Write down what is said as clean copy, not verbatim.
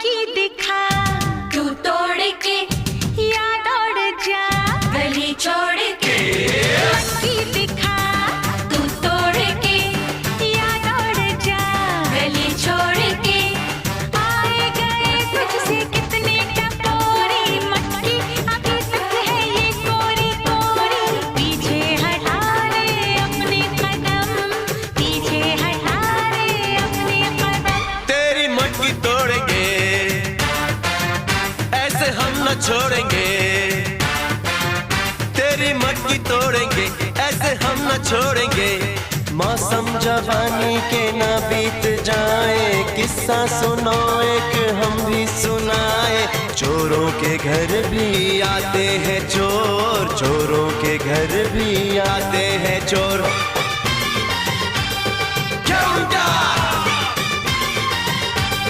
मटकी दिखा, तू तोड़ के याद उड़ जा, गली छोड़ के मटकी दिखा, तू तोड़ के याद उड़ जा, गली छोड़ के आए गए तुझसे कितने टपोरी, मटकी अभी तक है ये कोरी कोरी, पीछे हटा रे अपने कदम, पीछे हटा रे अपने कदम। तेरी मटकी तोड़ेंगे, ऐसे हम न छोड़ेंगे। तेरी मटकी तोड़ेंगे, ऐसे हम न छोड़ेंगे। मौसम जवानी के न बीत जाए, किस्सा सुनो एक हम भी सुनाए। चोरों के घर भी आते हैं चोर, चोरों के घर भी आते हैं चोर।